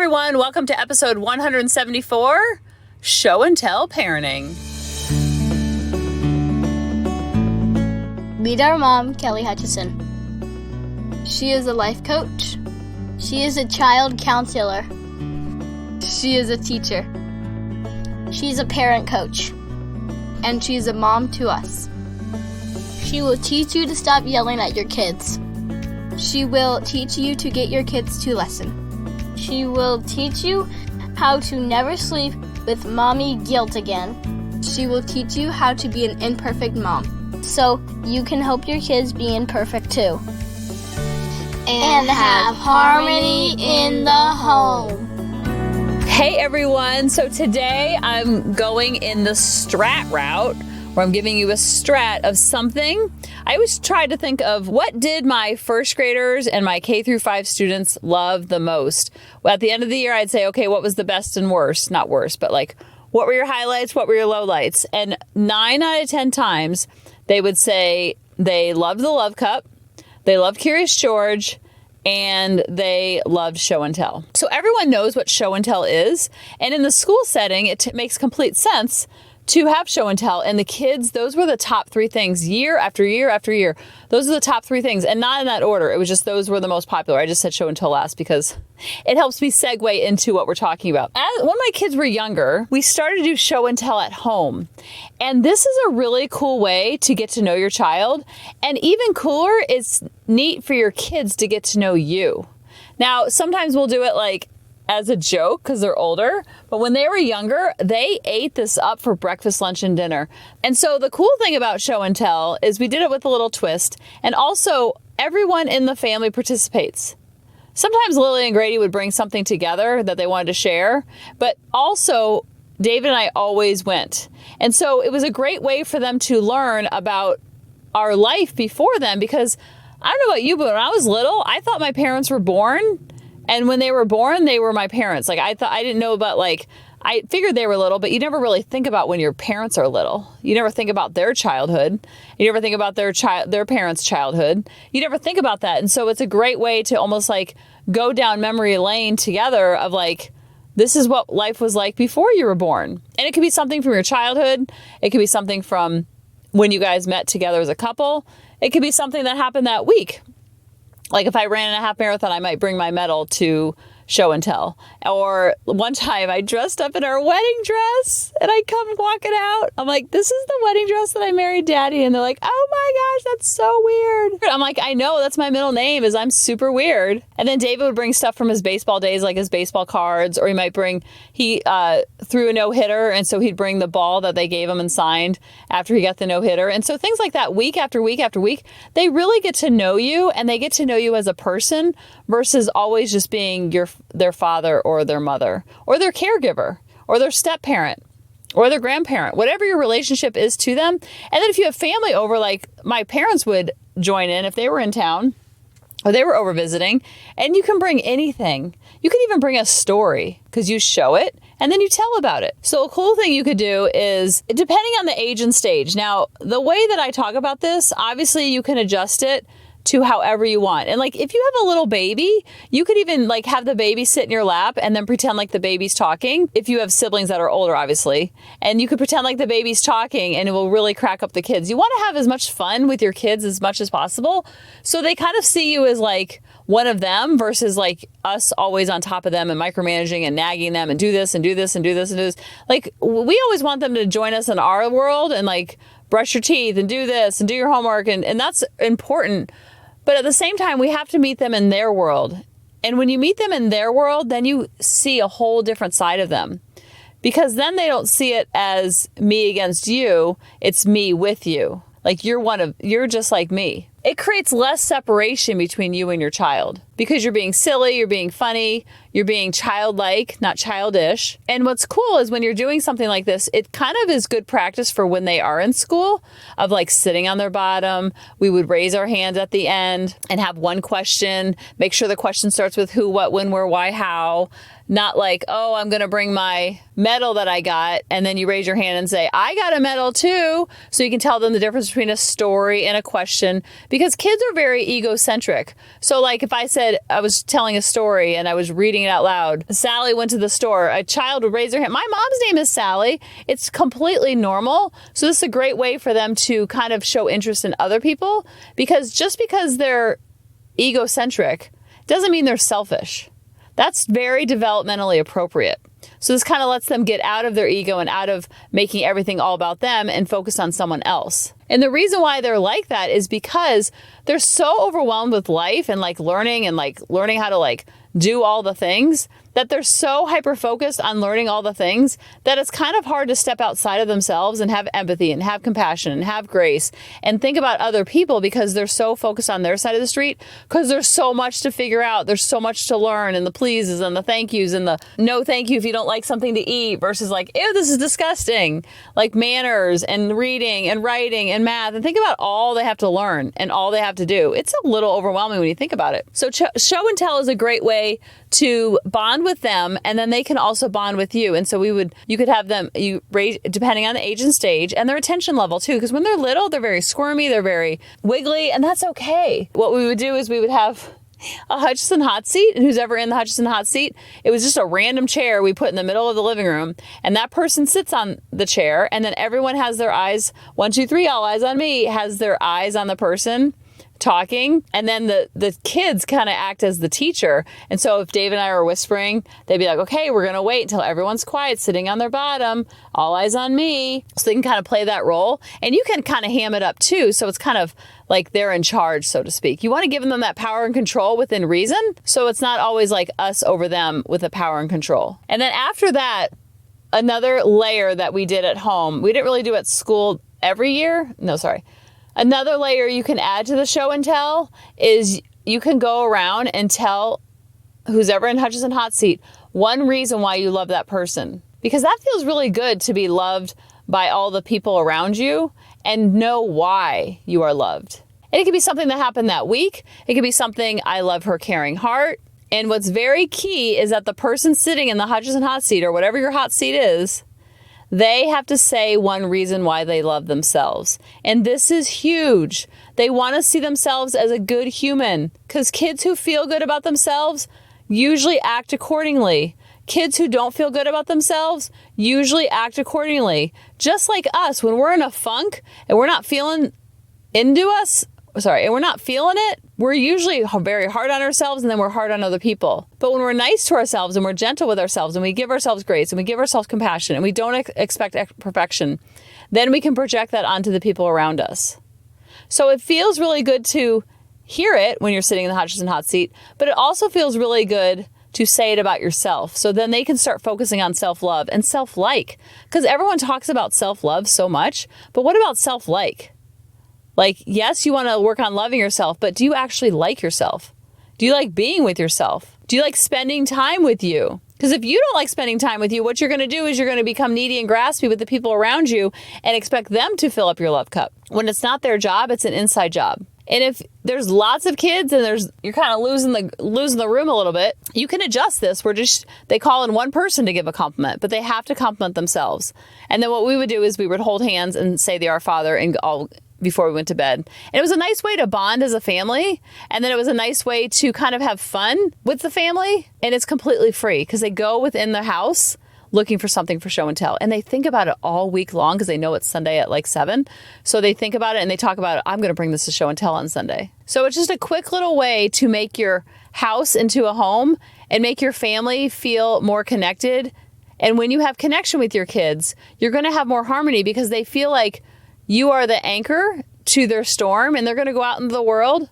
everyone, welcome to episode 174, Show and Tell Parenting. Meet our mom, Kelly Hutchison. She is a life coach. She is a child counselor. She is a teacher. She's a parent coach. And she's a mom to us. She will teach you to stop yelling at your kids. She will teach you to get your kids to listen. She will teach you how to never sleep with mommy guilt again. She will teach you how to be an imperfect mom, so you can help your kids be imperfect too. And have harmony in the home. Hey everyone, so today I'm going in the strat route, where I'm giving you a strat of something. I always try to think of what did my first graders and my K through 5 students love the most. Well, at the end of the year, I'd say, okay, what was the best and worst? Not worst, but like, what were your highlights? What were your lowlights? And 9 out of 10 times, they would say they loved the Love Cup, they loved Curious George, and they loved show and tell. So everyone knows what show and tell is. And in the school setting, it makes complete sense to have show and tell. And the kids, those were the top 3 things year after year after year. Those are the top 3 things, and not in that order. It was just those were the most popular. I just said show and tell last because it helps me segue into what we're talking about. When my kids were younger, we started to do show and tell at home. And this is a really cool way to get to know your child. And even cooler, it's neat for your kids to get to know you. Now, sometimes we'll do it like as a joke because they're older, but when they were younger, they ate this up for breakfast, lunch, and dinner. And so the cool thing about show and tell is we did it with a little twist, and also everyone in the family participates. Sometimes Lily and Grady would bring something together that they wanted to share, but also David and I always went. And so it was a great way for them to learn about our life before them, because I don't know about you, but when I was little, I thought my parents were born. And when they were born, they were my parents. Like I didn't know about I figured they were little, but you never really think about when your parents are little. You never think about their childhood. You never think about their parents' childhood. You never think about that. And so it's a great way to almost like go down memory lane together of like, this is what life was like before you were born. And it could be something from your childhood. It could be something from when you guys met together as a couple. It could be something that happened that week. Like if I ran a half marathon, I might bring my medal to show and tell. Or one time I dressed up in our wedding dress and I come walking out. I'm like, this is the wedding dress that I married Daddy. And they're like, oh my gosh, that's so weird. I'm like, I know, that's my middle name, is I'm super weird. And then David would bring stuff from his baseball days, like his baseball cards, or he threw a no-hitter. And so he'd bring the ball that they gave him and signed after he got the no-hitter. And so things like that, week after week after week, they really get to know you, and they get to know you as a person versus always just being their father or their mother or their caregiver or their step parent or their grandparent, whatever your relationship is to them. And then if you have family over, like my parents would join in if they were in town or they were over visiting, and you can bring anything. You can even bring a story because you show it and then you tell about it. So a cool thing you could do is, depending on the age and stage. Now, the way that I talk about this, obviously you can adjust it to however you want. And like, if you have a little baby, you could even like have the baby sit in your lap and then pretend like the baby's talking. If you have siblings that are older, obviously, and you could pretend like the baby's talking, and it will really crack up the kids. You want to have as much fun with your kids as much as possible. So they kind of see you as like one of them versus like us always on top of them and micromanaging and nagging them and do this and do this and do this and do this. Like, we always want them to join us in our world and like brush your teeth and do this and do your homework. And that's important. But at the same time, we have to meet them in their world. And when you meet them in their world, then you see a whole different side of them. Because then they don't see it as me against you. It's me with you. Like you're just like me. It creates less separation between you and your child because you're being silly, you're being funny, you're being childlike, not childish. And what's cool is when you're doing something like this, it kind of is good practice for when they are in school of like sitting on their bottom. We would raise our hands at the end and have one question. Make sure the question starts with who, what, when, where, why, how. Not like, oh, I'm going to bring my medal that I got. And then you raise your hand and say, I got a medal too. So you can tell them the difference between a story and a question. because kids are very egocentric. So like if I said I was telling a story and I was reading it out loud, Sally went to the store, a child would raise their hand. My mom's name is Sally. It's completely normal. So this is a great way for them to kind of show interest in other people, because just because they're egocentric doesn't mean they're selfish. That's very developmentally appropriate. So this kind of lets them get out of their ego and out of making everything all about them and focus on someone else. And the reason why they're like that is because they're so overwhelmed with life and like learning how to like do all the things, that they're so hyper-focused on learning all the things that it's kind of hard to step outside of themselves and have empathy and have compassion and have grace and think about other people, because they're so focused on their side of the street, because there's so much to figure out. There's so much to learn, and the pleases and the thank yous and the no thank you if you don't like something to eat versus like, ew, this is disgusting. Like manners and reading and writing and math, and think about all they have to learn and all they have to do. It's a little overwhelming when you think about it. So show and tell is a great way to bond with them, and then they can also bond with you. And so you could have them, you raise depending on the age and stage and their attention level too, because when they're little, they're very squirmy, they're very wiggly, and that's okay. What we would do is we would have a Hutchinson hot seat, and who's ever in the Hutchinson hot seat, it was just a random chair we put in the middle of the living room, and that person sits on the chair, and then everyone has their eyes, 1, 2, 3, all eyes on me, has their eyes on the person talking, and then the kids kind of act as the teacher. And so if Dave and I are whispering, they'd be like, okay, we're going to wait until everyone's quiet, sitting on their bottom, all eyes on me. So they can kind of play that role, and you can kind of ham it up too. So it's kind of like they're in charge, so to speak. You want to give them that power and control within reason. So it's not always like us over them with the power and control. And then after that, another layer that we did at home, we didn't really do at school every year. No, sorry. Another layer you can add to the show and tell is you can go around and tell who's ever in Hutchinson hot seat one reason why you love that person. Because that feels really good, to be loved by all the people around you and know why you are loved. And it could be something that happened that week. It could be something, I love her caring heart. And what's very key is that the person sitting in the Hutchinson hot seat, or whatever your hot seat is, they have to say one reason why they love themselves. And this is huge. They want to see themselves as a good human, because kids who feel good about themselves usually act accordingly. Kids who don't feel good about themselves usually act accordingly. Just like us, when we're in a funk and we're not feeling and we're not feeling it, we're usually very hard on ourselves, and then we're hard on other people. But when we're nice to ourselves and we're gentle with ourselves and we give ourselves grace and we give ourselves compassion and we don't expect perfection, then we can project that onto the people around us. So it feels really good to hear it when you're sitting in the Hutchinson hot seat, but it also feels really good to say it about yourself. So then they can start focusing on self-love and self-like, because everyone talks about self-love so much, but what about self-like? Like, yes, you want to work on loving yourself, but do you actually like yourself? Do you like being with yourself? Do you like spending time with you? Because if you don't like spending time with you, what you're going to do is you're going to become needy and graspy with the people around you and expect them to fill up your love cup. When it's not their job, it's an inside job. And if there's lots of kids and you're kind of losing the room a little bit, you can adjust this. They call in one person to give a compliment, but they have to compliment themselves. And then what we would do is we would hold hands and say the Our Father and all before we went to bed. And it was a nice way to bond as a family. And then it was a nice way to kind of have fun with the family. And it's completely free, because they go within the house looking for something for show and tell. And they think about it all week long, because they know it's Sunday at like 7. So they think about it and they talk about it. I'm going to bring this to show and tell on Sunday. So it's just a quick little way to make your house into a home and make your family feel more connected. And when you have connection with your kids, you're going to have more harmony, because they feel like you are the anchor to their storm, and they're going to go out into the world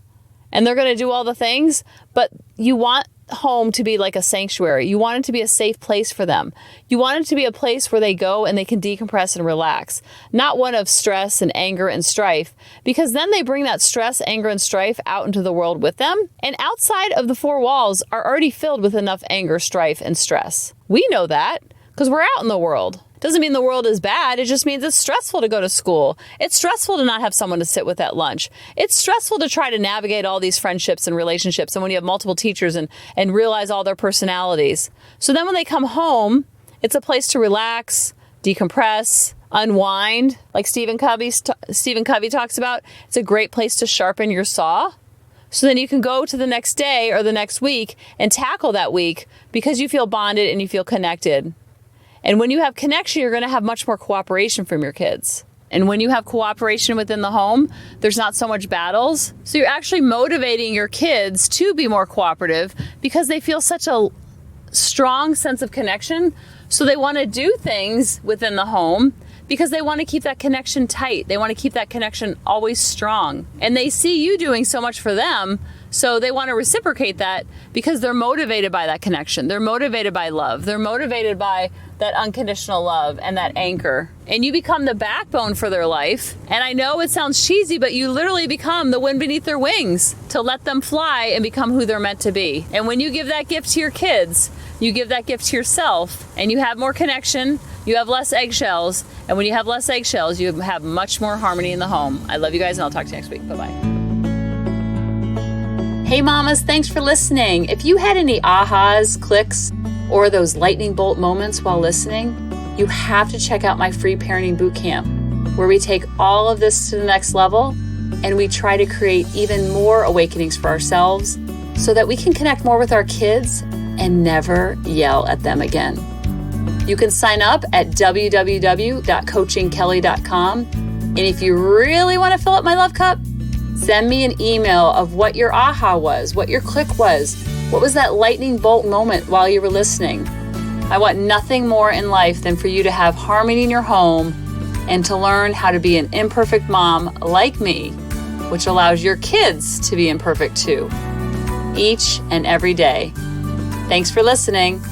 and they're going to do all the things. But you want home to be like a sanctuary. You want it to be a safe place for them. You want it to be a place where they go and they can decompress and relax, not one of stress and anger and strife, because then they bring that stress, anger, and strife out into the world with them. And outside of the 4 walls are already filled with enough anger, strife, and stress. We know that because we're out in the world. Doesn't mean the world is bad. It just means it's stressful to go to school. It's stressful to not have someone to sit with at lunch. It's stressful to try to navigate all these friendships and relationships, and when you have multiple teachers and realize all their personalities. So then when they come home, it's a place to relax, decompress, unwind, like Stephen Covey talks about. It's a great place to sharpen your saw. So then you can go to the next day or the next week and tackle that week because you feel bonded and you feel connected. And when you have connection, you're going to have much more cooperation from your kids. And when you have cooperation within the home, there's not so much battles. So you're actually motivating your kids to be more cooperative because they feel such a strong sense of connection. So they want to do things within the home because they want to keep that connection tight. They want to keep that connection always strong. And they see you doing so much for them, so they want to reciprocate that because they're motivated by that connection. They're motivated by love. They're motivated by that unconditional love and that anchor. And you become the backbone for their life. And I know it sounds cheesy, but you literally become the wind beneath their wings to let them fly and become who they're meant to be. And when you give that gift to your kids, you give that gift to yourself, and you have more connection, you have less eggshells, and when you have less eggshells, you have much more harmony in the home. I love you guys, and I'll talk to you next week. Bye-bye. Hey mamas, thanks for listening. If you had any ahas, clicks, or those lightning bolt moments while listening, you have to check out my free parenting bootcamp, where we take all of this to the next level, and we try to create even more awakenings for ourselves so that we can connect more with our kids and never yell at them again. You can sign up at www.coachingkelly.com. And if you really want to fill up my love cup, send me an email of what your aha was, what your click was, what was that lightning bolt moment while you were listening. I want nothing more in life than for you to have harmony in your home and to learn how to be an imperfect mom like me, which allows your kids to be imperfect too, each and every day. Thanks for listening.